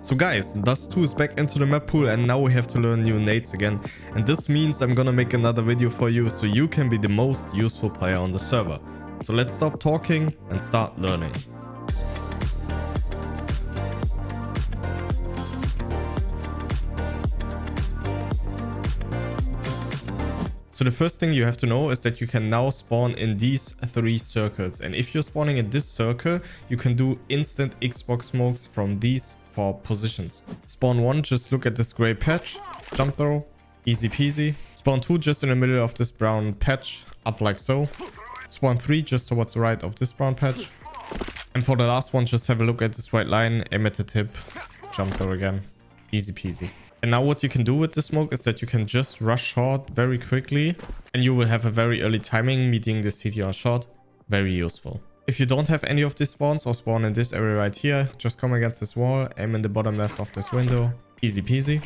So guys, DUST2 is back into the map pool and now we have to learn new nades again. And this means I'm gonna make another video for you so you can be the most useful player on the server. So let's stop talking and start learning. So the first thing you have to know is that you can now spawn in these 3 circles. And if you're spawning in this circle, you can do instant Xbox smokes from these 4 positions. Spawn 1, just look at this gray patch, jump throw, easy peasy. Spawn 2, just in the middle of this brown patch, up like so. Spawn 3, just towards the right of this brown patch. And for the last one, just have a look at this white line, aim at the tip, jump throw again, easy peasy. And now what you can do with the smoke is that you can just rush short very quickly and you will have a very early timing, meeting the CT on short. Very useful. If you don't have any of these spawns or spawn in this area right here, just come against this wall, aim in the bottom left of this window. Easy peasy.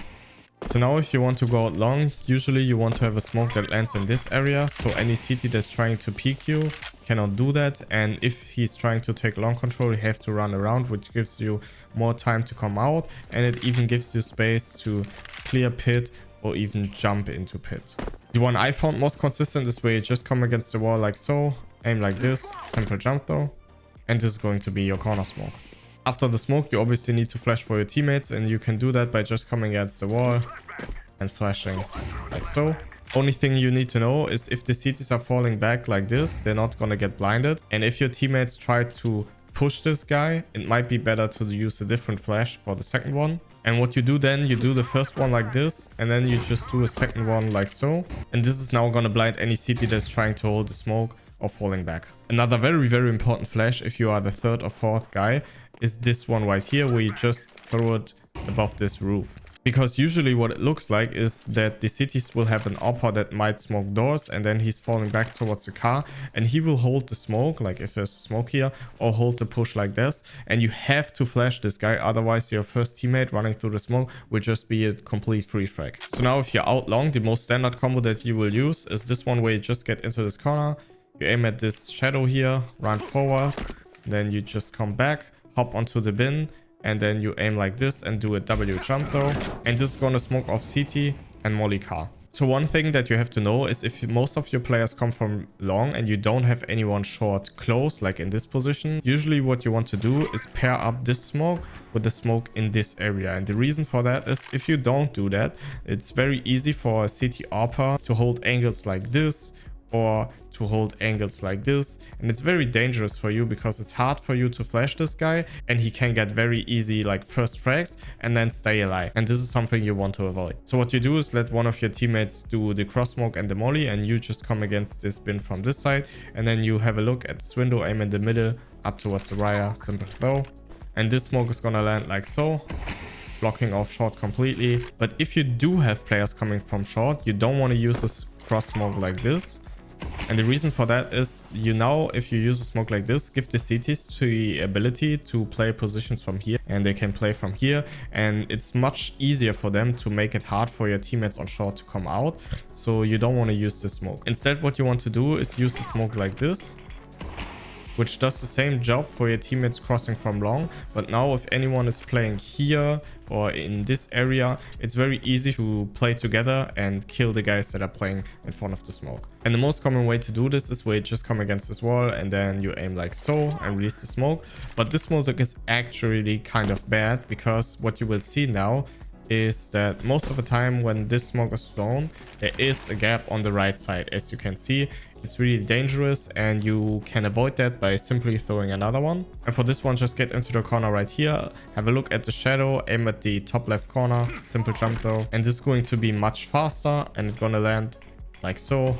So now if you want to go out long, usually you want to have a smoke that lands in this area. So any CT that's trying to peek you cannot do that. And if he's trying to take long control, you have to run around, which gives you more time to come out. And it even gives you space to clear pit or even jump into pit. The one I found most consistent is where you just come against the wall like so, aim like this, simple jump throw. And this is going to be your corner smoke. After the smoke, you obviously need to flash for your teammates, and you can do that by just coming against the wall and flashing like so. Only thing you need to know is if the CTs are falling back like this, they're not gonna get blinded. And if your teammates try to push this guy, it might be better to use a different flash for the second one. And what you do then, you do the first one like this, and then you just do a second one like so. And this is now gonna blind any CT that's trying to hold the smoke or falling back. Another very important flash, if you are the 3rd or 4th guy, is this one right here, where you just throw it above this roof. Because usually what it looks like is that the cities will have an AWPer that might smoke doors, and then he's falling back towards the car, and he will hold the smoke, like if there's smoke here, or hold the push like this, and you have to flash this guy, otherwise your first teammate running through the smoke will just be a complete free frag. So now if you're out long, the most standard combo that you will use is this one, where you just get into this corner, you aim at this shadow here, run forward, then you just come back, hop onto the bin, and then you aim like this and do a W jump throw. And this is going to smoke off CT and molly car. So one thing that you have to know is if most of your players come from long and you don't have anyone short close, like in this position, usually what you want to do is pair up this smoke with the smoke in this area. And the reason for that is if you don't do that, it's very easy for a CT AWPer to hold angles like this, or to hold angles like this, and it's very dangerous for you because it's hard for you to flash this guy, and he can get very easy like first frags and then stay alive, and this is something you want to avoid. So what you do is let one of your teammates do the cross smoke and the molly, and you just come against this bin from this side, and then you have a look at this window, aim in the middle up towards the rear, simple throw, and this smoke is gonna land like so, blocking off short completely. But if you do have players coming from short, you don't want to use this cross smoke like this. And the reason for that is, you know, if you use a smoke like this, give the CTs the ability to play positions from here, and they can play from here, and it's much easier for them to make it hard for your teammates on short to come out. So you don't want to use the smoke. Instead, what you want to do is use the smoke like this, which does the same job for your teammates crossing from long. But now if anyone is playing here or in this area, it's very easy to play together and kill the guys that are playing in front of the smoke. And the most common way to do this is where you just come against this wall and then you aim like so and release the smoke. But this smoke is actually kind of bad, because what you will see now is that most of the time when this smoke is thrown, there is a gap on the right side. As you can see, it's really dangerous, and you can avoid that by simply throwing another one. And for this one, just get into the corner right here, have a look at the shadow, aim at the top left corner, simple jump throw, and this is going to be much faster, and it's gonna land like so,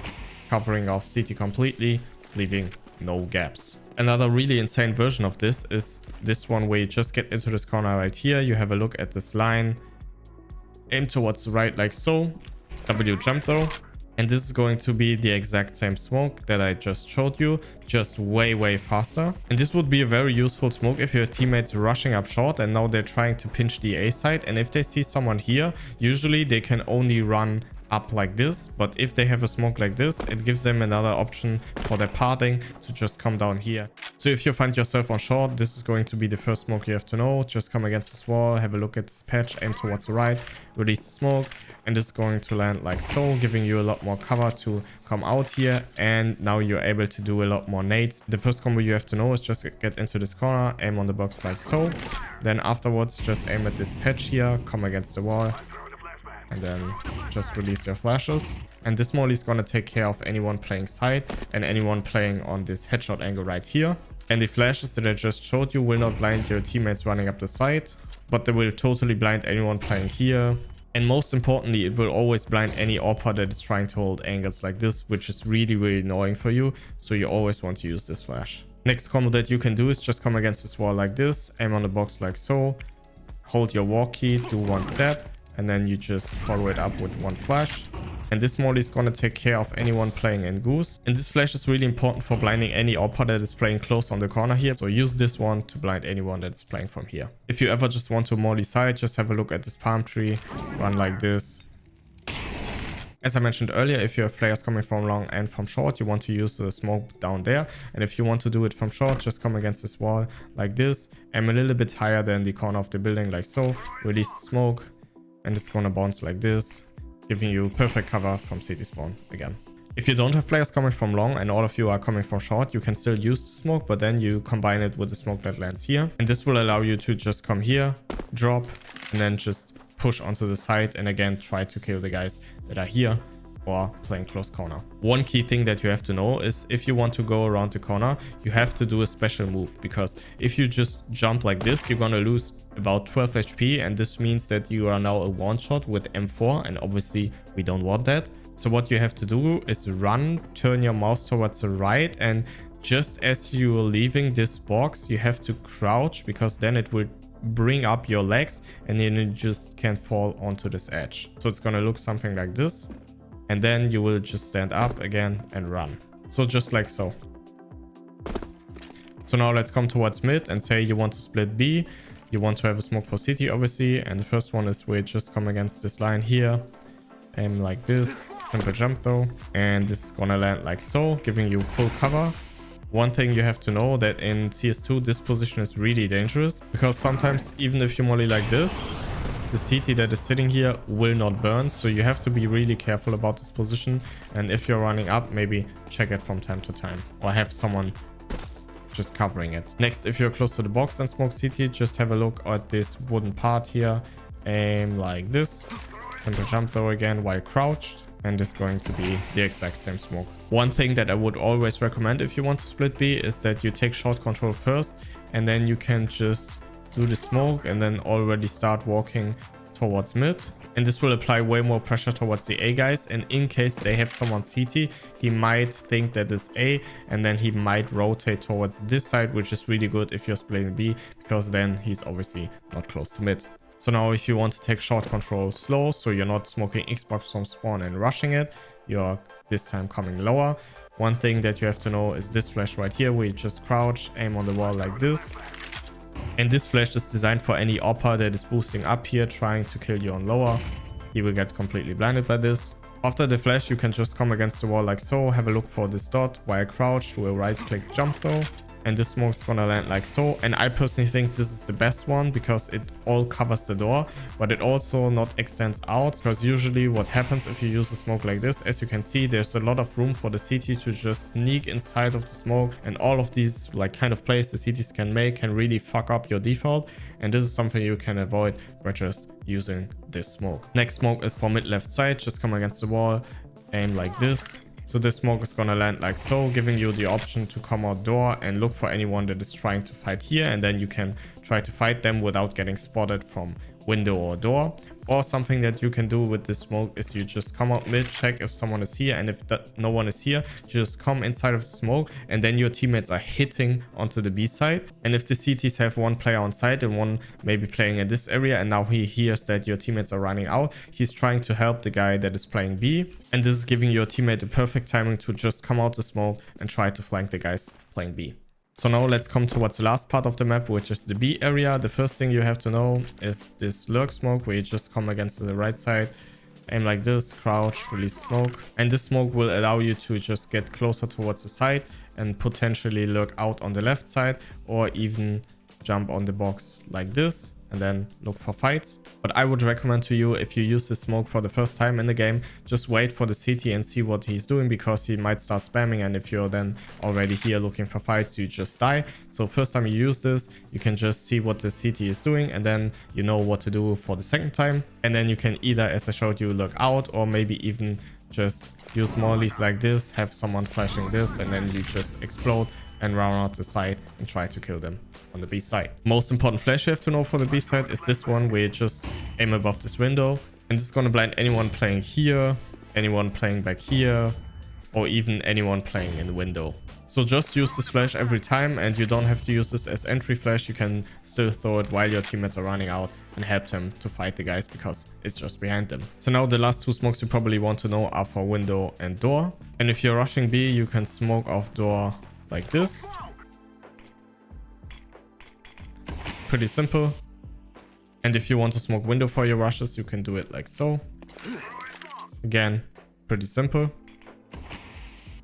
covering off CT completely, leaving no gaps. Another really insane version of this is this one, where you just get into this corner right here, you have a look at this line, aim towards the right like so, W jump throw, and this is going to be the exact same smoke that I just showed you, just way faster. And this would be a very useful smoke if your teammates rushing up short and now they're trying to pinch the A side, and if they see someone here, usually they can only run up like this. But if they have a smoke like this, it gives them another option for their parting to just come down here. So if you find yourself on short, this is going to be the first smoke you have to know. Just come against this wall, have a look at this patch, aim towards the right, release the smoke, and this is going to land like so, giving you a lot more cover to come out here. And now you're able to do a lot more nades. The first combo you have to know is just get into this corner, aim on the box like so. Then afterwards, just aim at this patch here, come against the wall, and then just release your flashes. And this molly is gonna take care of anyone playing side and anyone playing on this headshot angle right here. And the flashes that I just showed you will not blind your teammates running up the side, but they will totally blind anyone playing here. And most importantly, it will always blind any AWPer that is trying to hold angles like this, which is really, really annoying for you. So you always want to use this flash. Next combo that you can do is just come against this wall like this, aim on the box like so, hold your walk key, do one step, and then you just follow it up with one flash. And this molly is gonna take care of anyone playing in goose. And this flash is really important for blinding any AWPer that is playing close on the corner here. So use this one to blind anyone that is playing from here. If you ever just want to molly side, just have a look at this palm tree, run like this. As I mentioned earlier, if you have players coming from long and from short, you want to use the smoke down there. And if you want to do it from short, just come against this wall like this. Aim a little bit higher than the corner of the building like so. Release the smoke, and it's gonna bounce like this, giving you perfect cover from city spawn again. If you don't have players coming from long and all of you are coming from short, you can still use the smoke, but then you combine it with the smoke that lands here. And this will allow you to just come here, drop, and then just push onto the side and again try to kill the guys that are here or playing close corner. One key thing that you have to know is if you want to go around the corner, you have to do a special move, because if you just jump like this, you're gonna lose about 12 HP, and this means that you are now a one shot with M4, and obviously we don't want that. So what you have to do is run, turn your mouse towards the right, and just as you are leaving this box, you have to crouch, because then it will bring up your legs and then you just can't fall onto this edge. So it's gonna look something like this, and then you will just stand up again and run. So just like so. So now let's come towards mid and say you want to split B. You want to have a smoke for city, obviously. And the first one is we just come against this line here. Aim like this. Simple jump though. And this is gonna land like so, giving you full cover. One thing you have to know that in CS2, this position is really dangerous, because sometimes even if you molly like this, the CT that is sitting here will not burn. So you have to be really careful about this position. And if you're running up, maybe check it from time to time or have someone just covering it. Next, if you're close to the box and smoke CT, just have a look at this wooden part here. Aim like this. Simple jump though again while crouched. And this is going to be the exact same smoke. One thing that I would always recommend if you want to split B is that you take short control first, and then you can just do the smoke and then already start walking towards mid. And this will apply way more pressure towards the A guys. And in case they have someone CT, he might think that it's A, and then he might rotate towards this side, which is really good if you're splitting B, because then he's obviously not close to mid. So now if you want to take short control slow, so you're not smoking Xbox from spawn and rushing it, you're this time coming lower. One thing that you have to know is this flash right here, where you just crouch, aim on the wall like this. And this flash is designed for any AWPer that is boosting up here, trying to kill you on lower. He will get completely blinded by this. After the flash, you can just come against the wall like so, have a look for this dot while crouched, do a right click jump though. And this smoke's gonna land like so. And I personally think this is the best one, because it all covers the door, but it also not extends out, because usually what happens if you use a smoke like this, as you can see, there's a lot of room for the CT to just sneak inside of the smoke, and all of these like kind of plays the CTs can make can really fuck up your default. And this is something you can avoid by just using this smoke. Next smoke is for mid left side. Just come against the wall, aim like this. So this smoke is gonna land like so, giving you the option to come outdoor and look for anyone that is trying to fight here, and then you can try to fight them without getting spotted from window or door. Or something that you can do with this smoke is you just come out mid, check if someone is here, and if no one is here, just come inside of the smoke, and then your teammates are hitting onto the B side. And if the CTs have one player on site and one maybe playing in this area, and now he hears that your teammates are running out, he's trying to help the guy that is playing B, and this is giving your teammate the perfect timing to just come out the smoke and try to flank the guys playing B. So now let's come towards the last part of the map, which is the B area. The first thing you have to know is this Lurk smoke, where you just come against the right side, aim like this, crouch, release smoke. And this smoke will allow you to just get closer towards the side and potentially lurk out on the left side, or even jump on the box like this and then look for fights. But I would recommend to you, if you use this smoke for the first time in the game, just wait for the CT and see what he's doing, because he might start spamming, and if you're then already here looking for fights, you just die. So first time you use this, you can just see what the CT is doing, and then you know what to do for the second time. And then you can either, as I showed you, look out, or maybe even just use mollies like this, have someone flashing this, and then you just explode and round out the side and try to kill them on the B side. Most important flash you have to know for the B side is this one, where you just aim above this window, and this is going to blind anyone playing here, anyone playing back here, or even anyone playing in the window. So just use this flash every time, and you don't have to use this as entry flash. You can still throw it while your teammates are running out and help them to fight the guys, because it's just behind them. So now the last two smokes you probably want to know are for window and door. And if you're rushing B, you can smoke off door like this. Pretty simple. And if you want to smoke window for your rushes, you can do it like so. Again, pretty simple.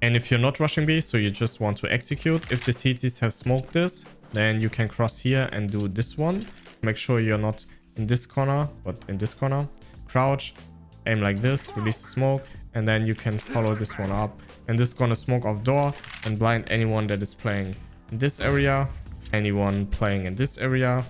And if you're not rushing B, so you just want to execute, if the CTs have smoked this, then you can cross here and do this one. Make sure you're not in this corner, but in this corner. Crouch, aim like this, release the smoke, and then you can follow this one up. And this is gonna smoke off door and blind anyone that is playing in this area, anyone playing in this area.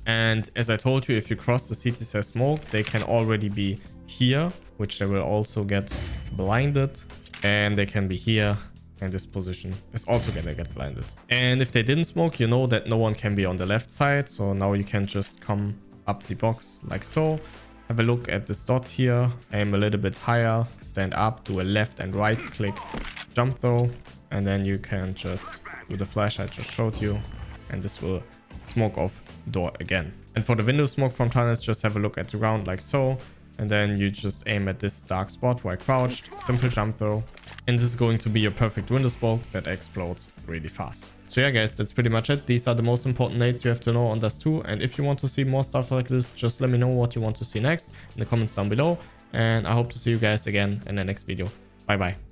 And as I told you, if you cross the CTs have smoke, they can already be here, which they will also get blinded, and they can be here, and this position is also gonna get blinded. And if they didn't smoke, you know that no one can be on the left side, so now you can just come up the box like so. Have a look at this dot here, aim a little bit higher, stand up, do a left and right click, jump throw, and then you can just do the flash I just showed you, and this will smoke off door again. And for the window smoke from tunnels, just have a look at the ground like so, and then you just aim at this dark spot while crouched, simple jump throw, and this is going to be your perfect window smoke that explodes really fast. So yeah guys, that's pretty much it. These are the most important nades you have to know on DUST2, and if you want to see more stuff like this, just let me know what you want to see next in the comments down below, and I hope to see you guys again in the next video. Bye bye.